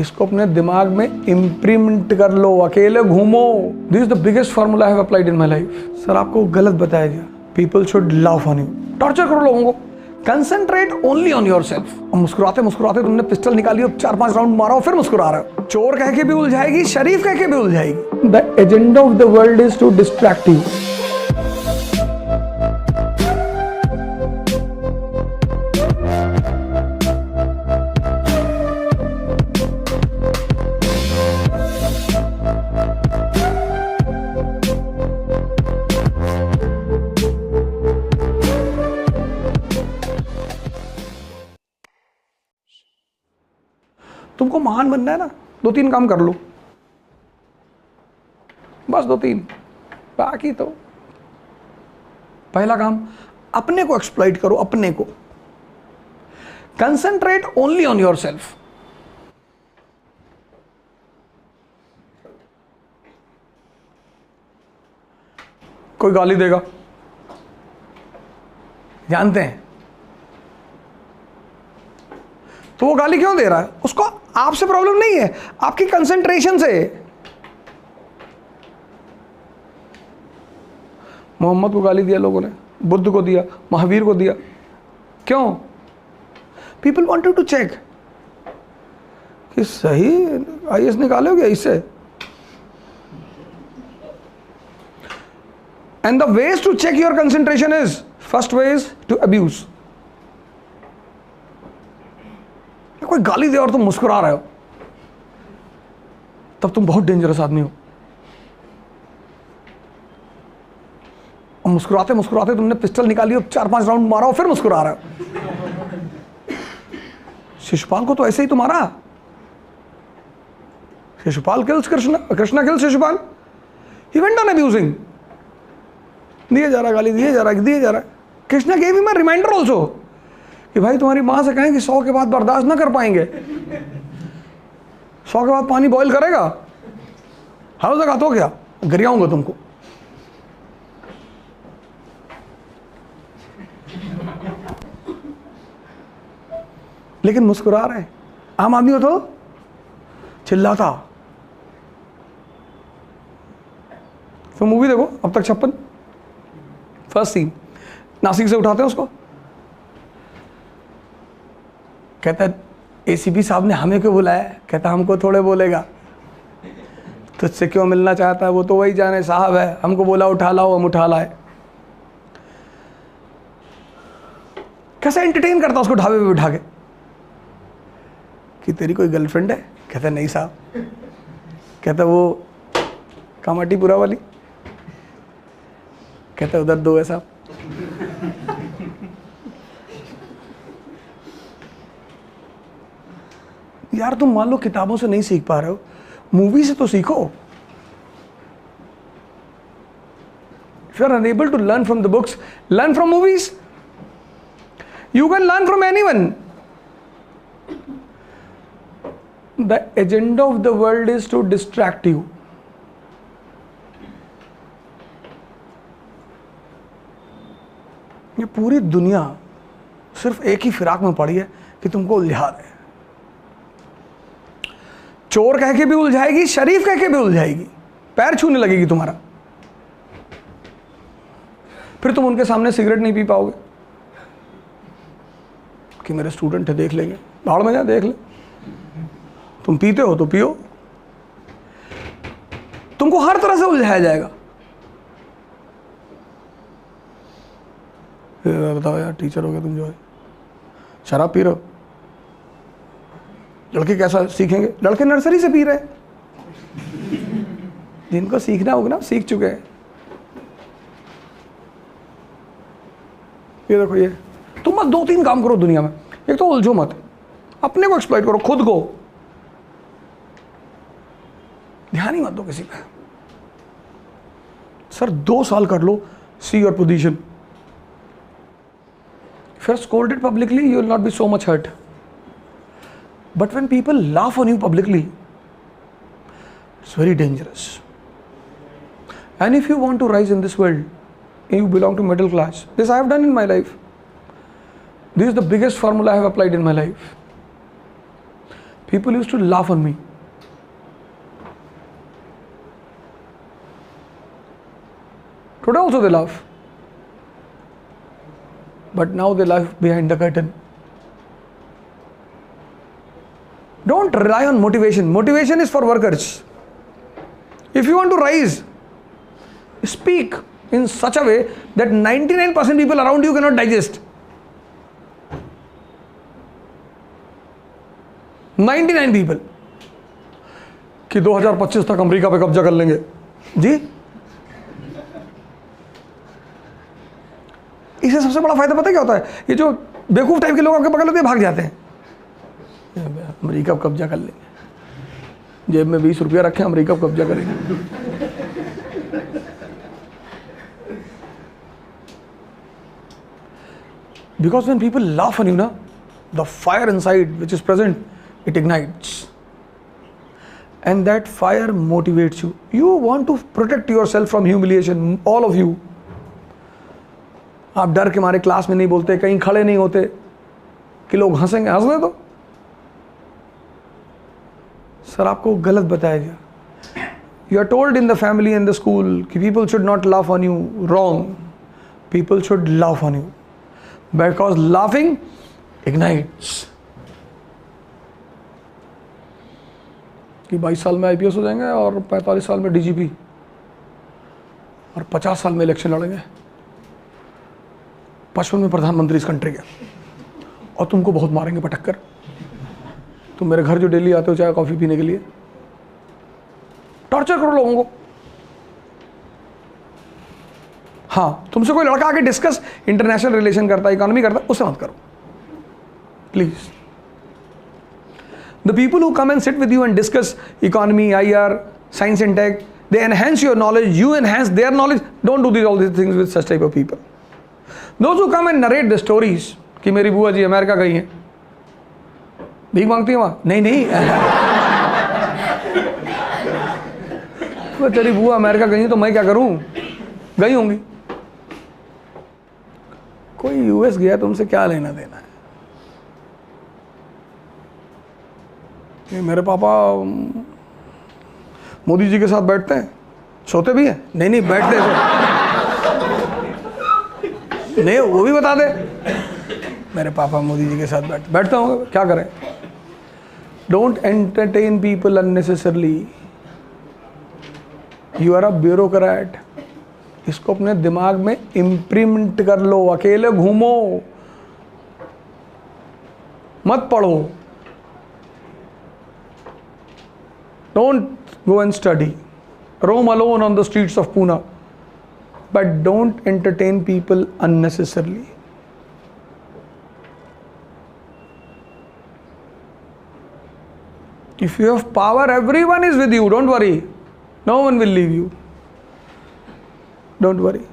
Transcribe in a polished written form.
इसको अपने दिमाग में इम्प्रिंट कर लो, अकेले घूमो। This is the biggest formula I have applied in my life. Sir आपको गलत बताया गया, people should laugh on you. Torture करो लोगों को, concentrate only on your self. मुस्कुराते मुस्कुराते तुमने पिस्टल निकाली, 4-5 राउंड मारा, फिर मुस्कुरा रहा हो। चोर कह के भी उलझाएगी, शरीफ कह के भी उलझाएगी। The agenda of the world is to distract you. तुमको महान बनना है ना, 2-3 काम कर लो, बस 2-3। बाकी तो पहला काम, अपने को एक्सप्लॉइट करो, अपने को। Concentrate only on your self. कोई गाली देगा, जानते हैं तो वो गाली क्यों दे रहा है? उसको आपसे प्रॉब्लम नहीं है, आपकी कंसंट्रेशन से। मोहम्मद को गाली दिया लोगों ने, बुद्ध को दिया, महावीर को दिया, क्यों? पीपल वांटेड टू चेक कि सही आईएएस निकालोगे इससे। And the ways to check your concentration is, first way is to abuse. कोई गाली दे और तुम मुस्कुरा रहे हो, तब तुम बहुत डेंजरस आदमी हो। और मुस्कुराते मुस्कुराते तुमने पिस्टल निकाली, 4-5 राउंड मारा, फिर मुस्कुरा रहे हो। शिशुपाल को तो ऐसे ही तो मारा। Shishupal kills Krishna, Krishna kills Shishupal. He went on abusing. दिए जा रहा गाली, दिए जा रहा। Krishna gave him a reminder also कि भाई तुम्हारी माँ से कहें कि 100 के बाद बर्दाश्त ना कर पाएंगे, 100 के बाद पानी बॉईल करेगा, हर जगह तो क्या गरियाऊंगा तुमको। लेकिन मुस्कुरा रहे। आम आदमी हो तो चिल्लाता। फिर मूवी देखो अब तक 56, फर्स्ट सीन, नासिक से उठाते हैं उसको, कहता है एसीपी साहब ने हमें क्यों बुलाया? कहता हमको थोड़े बोलेगा, तुझसे क्यों मिलना चाहता है वो तो वही जाने, साहब है, हमको बोला उठा लाओ, हम उठा लाए। कैसे एंटरटेन करता उसको ढाबे पे बिठा के कि तेरी कोई गर्लफ्रेंड है? कहता नहीं साहब। कहता वो कामाटीपुरा वाली? कहता उधर 2 है साहब। यार तुम मान लो किताबों से नहीं सीख पा रहे हो, मूवी से तो सीखो। If you are unable to learn from the books, learn from movies. You can learn from anyone. The agenda of the world is to distract you. ये पूरी दुनिया सिर्फ एक ही फिराक में पड़ी है कि तुमको उलझा दे। चोर कह के भी उलझाएगी, शरीफ कह के भी उलझाएगी, पैर छूने लगेगी तुम्हारा। फिर तुम उनके सामने सिगरेट नहीं पी पाओगे कि मेरे स्टूडेंट है, देख लेंगे। भाड़ में जा, देख ले। तुम पीते हो तो पियो, तुमको हर तरह से उलझाया जाएगा। बताओ यार, टीचर हो गए तुम, जो है शराब पी रहे हो। लड़के कैसा सीखेंगे? लड़के नर्सरी से पी रहे। जिनको सीखना होगा ना, सीख चुके हैं। ये देखो, ये तुम बस 2-3 काम करो दुनिया में। एक तो उलझो मत, अपने को एक्सप्लॉइट करो, खुद को। ध्यान ही मत दो किसी पे। सर 2 साल कर लो, see your position. If you are scolded publicly, you will not be so much hurt. But when people laugh on you publicly, it's very dangerous. And if you want to rise in this world, you belong to middle class. This I have done in my life. This is the biggest formula I have applied in my life. people used to laugh on me. Today also they laugh. But now they laugh behind the curtain. Don't rely on motivation. Motivation is for workers. If you want to rise, speak in such a way that 99% people around you cannot digest. 99 people कि 2025 तक America पे कब्जा कर लेंगे जी। इसे सबसे बड़ा फायदा पता क्या होता है? ये जो बेवकूफ टाइप के लोग आपके बगल में भाग जाते हैं, अमेरिका पे कब्जा कर लेंगे, जेब में 20 रुपया रखें, अमेरिका पे कब्जा करेंगे। Because when people laugh on you, na, the fire inside which is present, it ignites. And that fire motivates you. You want to protect yourself from humiliation, all of you. आप डर के मारे class में नहीं बोलते, कहीं खड़े नहीं होते कि लोग हंसेंगे, हंसने दो। सर आपको गलत बताया गया। You are told in the family and the school कि people should not laugh on you. Wrong. People should laugh on you. Because laughing ignites. कि 22 साल में आईपीएस हो जाएंगे और 45 साल में डीजीपी और 50 साल में इलेक्शन लड़ेंगे, 55 में प्रधानमंत्री इस कंट्री के, और तुमको बहुत मारेंगे पटक कर। तुम मेरे घर जो डेली आते हो चाय कॉफी पीने के लिए, टॉर्चर करो लोगों को। हाँ, तुमसे कोई लड़का आके डिस्कस इंटरनेशनल रिलेशन करता है, इकोनॉमी करता है, उससे मत करो please. The people who come and sit with you and discuss economy, IR, science and tech, they enhance your knowledge, you enhance their knowledge. Don't do all these things with such type of people. Those who come and narrate the stories कि मेरी बुआ जी America गई हैं, भीख मांगती है वहाँ, नहीं नहीं तो तेरी बुआ अमेरिका गई है तो मैं क्या करूँ, गई होंगी। कोई यूएस गया तो उनसे क्या लेना देना है? मेरे पापा मोदी जी के साथ बैठते हैं, सोते भी हैं, नहीं नहीं बैठते तो नहीं, वो भी बता दे मेरे पापा मोदी जी के साथ बैठते होंगे, क्या करें। Don't entertain people unnecessarily. You are a bureaucrat. इसको अपने दिमाग में इम्प्रिंट कर लो। अकेले घूमो, मत पढ़ो। Don't go and study. Roam alone on the streets of Pune. But don't entertain people unnecessarily. If you have power, everyone is with you. Don't worry. No one will leave you. Don't worry.